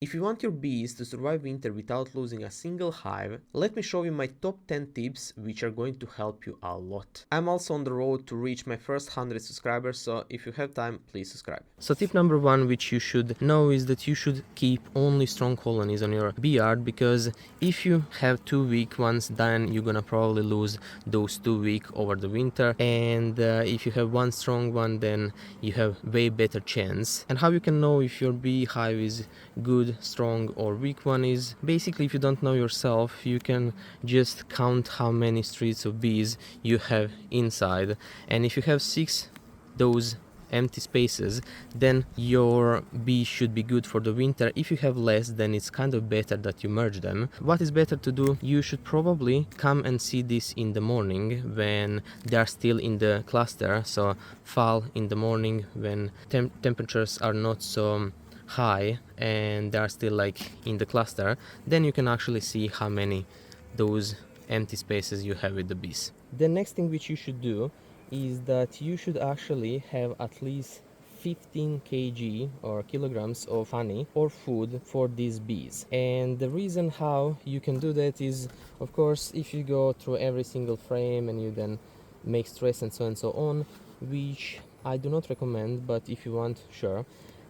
If you want your bees to survive winter without losing a single hive, let me show you my top 10 tips which are going to help you a lot. I'm also on the road to reach my first 100 subscribers, so if you have time, please subscribe. So tip number one which you should know is that you should keep only strong colonies on your bee yard, because if you have 2 weak ones, then you're gonna probably lose those 2 weak over the winter, and if you have one strong one, then you have way better chance. And how you can know if your beehive is good, strong or weak one is basically, if you don't know yourself, you can just count how many streets of bees you have inside, and if you have 6 those empty spaces, then your bee should be good for the winter. If you have less, then it's kind of better that you merge them. What is better to do? You should probably come and see this in the morning when they are still in the cluster, so fall in the morning when temperatures are not so high and they are still like in the cluster, then you can actually see how many those empty spaces you have with the bees. The next thing which you should do is that you should actually have at least 15 kg or kilograms of honey or food for these bees. And the reason how you can do that is, of course, if you go through every single frame and you then make stress and so on, which I do not recommend, but if you want, sure.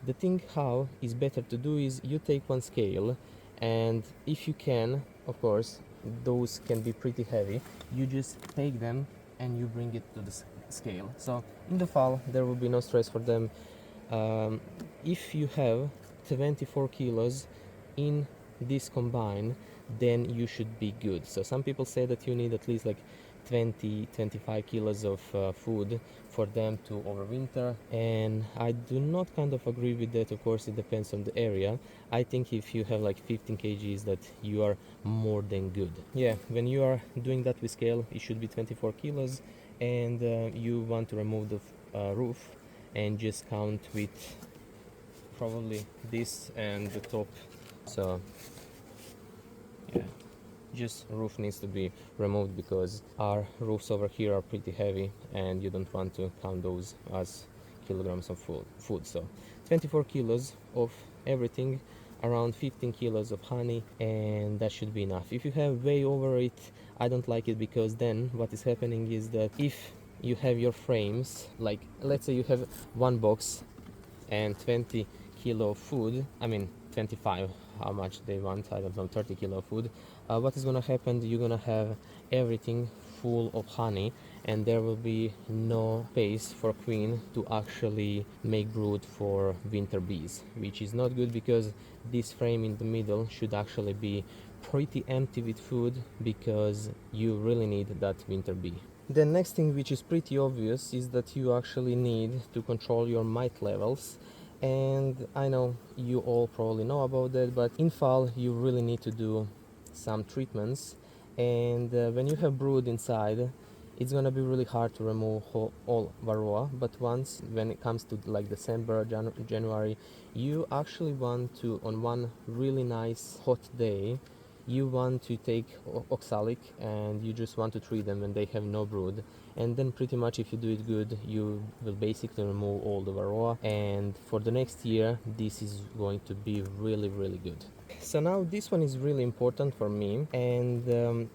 The thing how is better to do is you take one scale, and if you can, of course, those can be pretty heavy, you just take them and you bring it to the scale. So in the fall there will be no stress for them. If you have 24 kilos in this combine, then you should be good. So some people say that you need at least like 20-25 kilos of food for them to overwinter, and I do not kind of agree with that. Of course, it depends on the area. I think if you have like 15 kgs, that you are more than good. Yeah, when you are doing that with scale, it should be 24 kilos, and you want to remove the roof and just count with probably this and the top. So yeah, just roof needs to be removed because our roofs over here are pretty heavy and you don't want to count those as kilograms of food. So 24 kilos of everything, around 15 kilos of honey, and that should be enough. If you have way over it, I don't like it, because then what is happening is that if you have your frames, like let's say you have one box and 20 kilo of food, I mean 25, how much they want, I don't know, 30 kilo of food, what is gonna happen? You're gonna have everything full of honey, and there will be no space for queen to actually make brood for winter bees, which is not good, because this frame in the middle should actually be pretty empty with food, because you really need that winter bee. The next thing, which is pretty obvious, is that you actually need to control your mite levels, and I know you all probably know about that, but in fall you really need to do some treatments, and when you have brood inside, it's gonna be really hard to remove all varroa. But once, when it comes to like December, January, you actually want to, on one really nice hot day, you want to take oxalic and you just want to treat them when they have no brood, and then pretty much, if you do it good, you will basically remove all the varroa, and for the next year this is going to be really good. So now this one is really important for me, and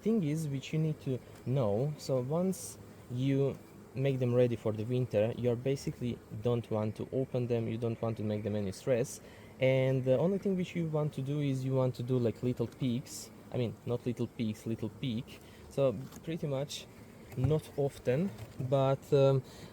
thing is which you need to know. So once you make them ready for the winter, you're basically don't want to open them, you don't want to make them any stress, and the only thing which you want to do is you want to do like little peaks. I mean, not little peaks, little peak. So pretty much not often, but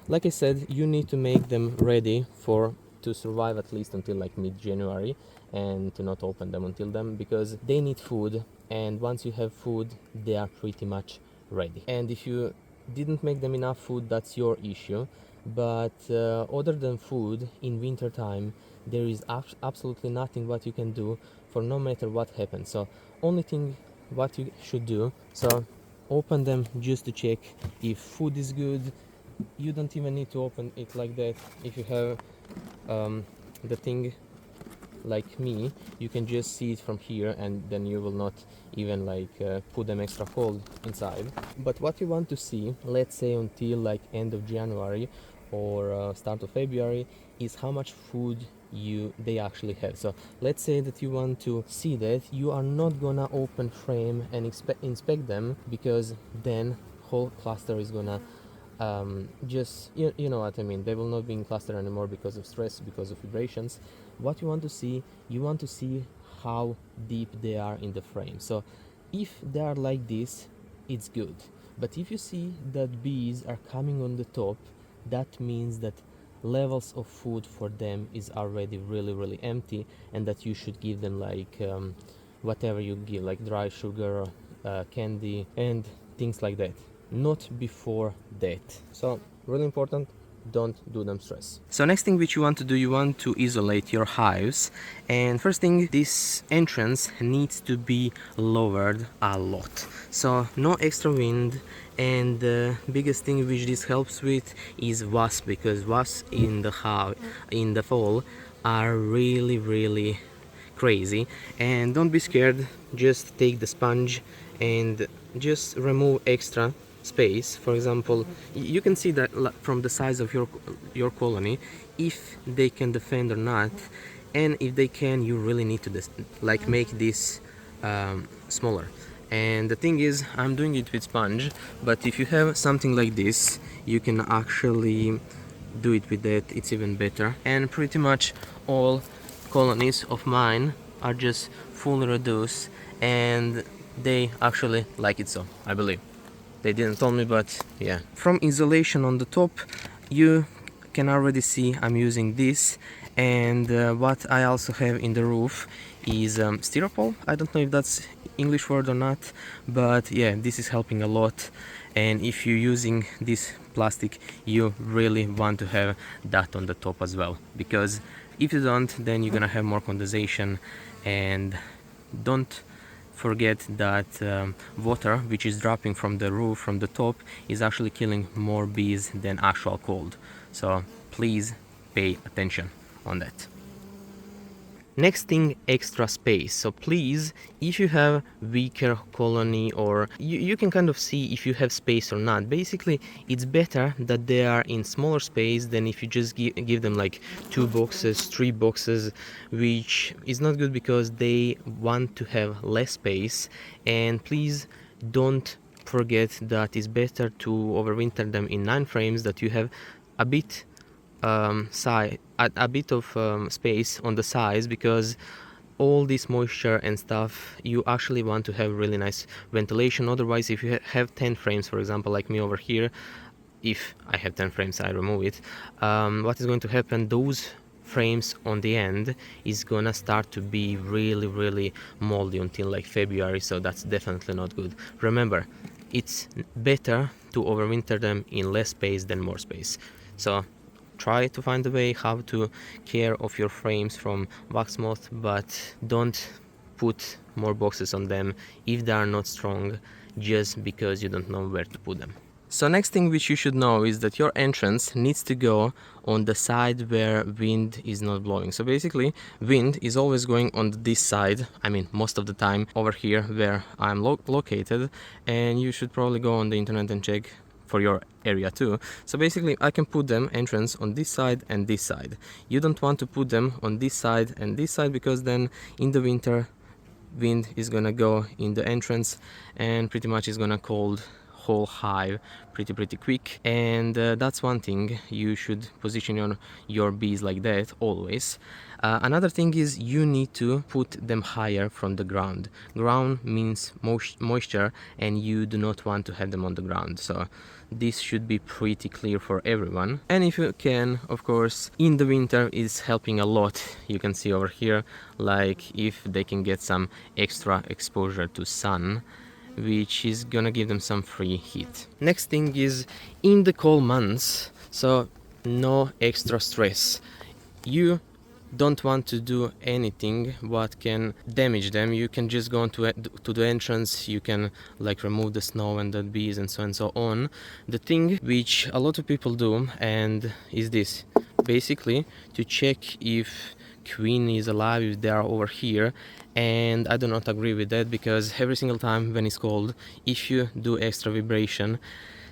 like I said, you need to make them ready to survive at least until like mid-January, and to not open them until then, because they need food, and once you have food, they are pretty much ready. And if you didn't make them enough food, that's your issue. But other than food, in winter time there is absolutely nothing what you can do for no matter what happens. So only thing what you should do, so open them just to check if food is good. You don't even need to open it like that. If you have the thing like me, you can just see it from here, and then you will not even like put them extra cold inside. But what you want to see, let's say until like end of January or start of February, is how much food they actually have. So let's say that you want to see that, you are not gonna open frame and inspect them, because then whole cluster is gonna just you know what I mean, they will not be in cluster anymore because of stress, because of vibrations. What you want to see, you want to see how deep they are in the frame. So if they are like this, it's good. But if you see that bees are coming on the top, that means that levels of food for them is already really empty, and that you should give them like whatever you give, like dry sugar, candy and things like that, not before that. So really important, don't do them stress. So next thing which you want to do, you want to isolate your hives. And first thing, this entrance needs to be lowered a lot, so no extra wind. And the biggest thing which this helps with is wasp, because wasps in the hive in the fall are really crazy. And don't be scared, just take the sponge and just remove extra space. For example, you can see that from the size of your colony, if they can defend or not. And if they can, you really need to like make this smaller. And the thing is, I'm doing it with sponge, but if you have something like this, you can actually do it with that, it's even better. And pretty much all colonies of mine are just fully reduced, and they actually like it, so I believe. They didn't tell me, but yeah. From insulation on the top, you can already see I'm using this. And what I also have in the roof is styropor. I don't know if that's English word or not, but yeah, this is helping a lot. And if you're using this plastic, you really want to have that on the top as well, because if you don't, then you're gonna have more condensation. And don't forget that water which is dropping from the roof, from the top, is actually killing more bees than actual cold. So please pay attention on that. Next thing, extra space. So please, if you have weaker colony, or you can kind of see if you have space or not. Basically, it's better that they are in smaller space than if you just give them like 2 boxes, 3 boxes, which is not good, because they want to have less space. And please don't forget that it's better to overwinter them in 9 frames, that you have a bit a bit of space on the sides, because all this moisture and stuff, you actually want to have really nice ventilation. Otherwise, if you have 10 frames, for example, like me over here, if I have 10 frames, I remove it, what is going to happen, those frames on the end is gonna start to be really moldy until like February, so that's definitely not good. Remember, it's better to overwinter them in less space than more space. So try to find a way how to care of your frames from wax moth, but don't put more boxes on them if they are not strong, just because you don't know where to put them. So next thing which you should know is that your entrance needs to go on the side where wind is not blowing. So basically, wind is always going on this side, I mean most of the time over here where I'm located, and you should probably go on the internet and check for your area too. So basically, I can put them entrance on this side and this side. You don't want to put them on this side and this side, because then in the winter, wind is gonna go in the entrance and pretty much is gonna cold whole hive pretty quick. And that's one thing, you should position your bees like that always. Another thing is you need to put them higher from the ground. Ground means moisture, and you do not want to have them on the ground. So this should be pretty clear for everyone. And if you can, of course, in the winter is helping a lot. You can see over here, like if they can get some extra exposure to sun, which is gonna give them some free heat. Next thing is in the cold months, so no extra stress. You don't want to do anything what can damage them. You can just go to the entrance, you can like remove the snow and the bees and so on. The thing which a lot of people do, and is this, basically to check if queen is alive, if they are over here. And I do not agree with that, because every single time when it's cold, if you do extra vibration,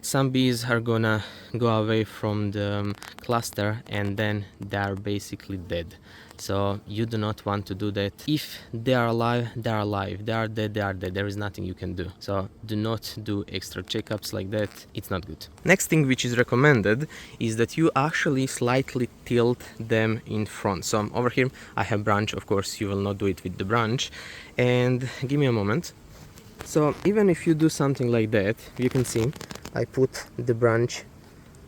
some bees are gonna go away from the cluster and then they are basically dead. So you do not want to do that. If they are alive, they are alive. They are dead, they are dead. There is nothing you can do. So do not do extra checkups like that. It's not good. Next thing which is recommended is that you actually slightly tilt them in front. So over here I have branch. Of course you will not do it with the branch. And give me a moment. So even if you do something like that, you can see I put the branch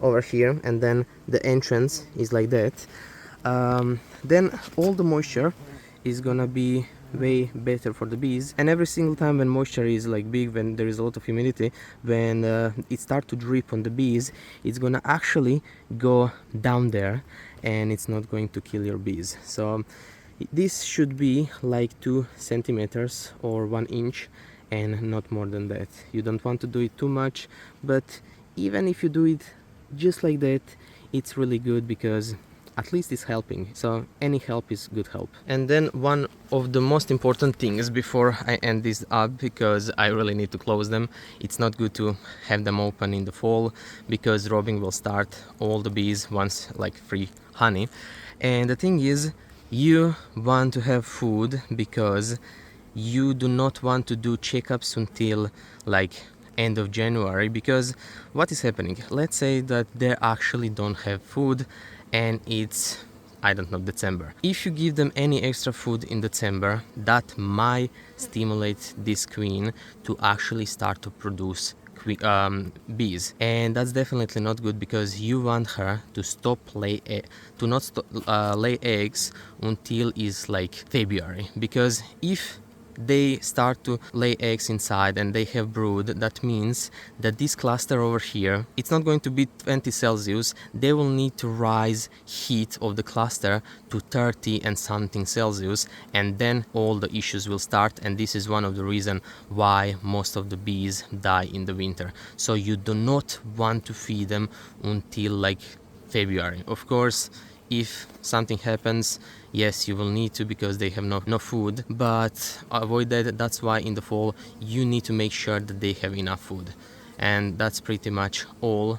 over here and then the entrance is like that. Then all the moisture is gonna be way better for the bees, and every single time when moisture is like big, when there is a lot of humidity, when it start to drip on the bees, it's gonna actually go down there and it's not going to kill your bees. So this should be like 2 centimeters or 1 inch and not more than that. You don't want to do it too much, but even if you do it just like that, it's really good because at least it's helping. So any help is good help. And then one of the most important things before I end this up, because I really need to close them, it's not good to have them open in the fall because robbing will start all the bees once like free honey. And the thing is, you want to have food because you do not want to do checkups until like end of January, because what is happening, let's say that they actually don't have food and it's, I don't know, December. If you give them any extra food in December, that might stimulate this queen to actually start to produce bees, and that's definitely not good because you want her to stop lay eggs until is like February, because if they start to lay eggs inside and they have brood, that means that this cluster over here, it's not going to be 20 Celsius. They will need to rise heat of the cluster to 30 and something Celsius, and then all the issues will start. And this is one of the reasons why most of the bees die in the winter. So you do not want to feed them until like February. Of course, if something happens, yes, you will need to because they have no food, but avoid that. That's why in the fall you need to make sure that they have enough food. And that's pretty much all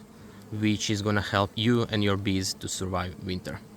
which is gonna help you and your bees to survive winter.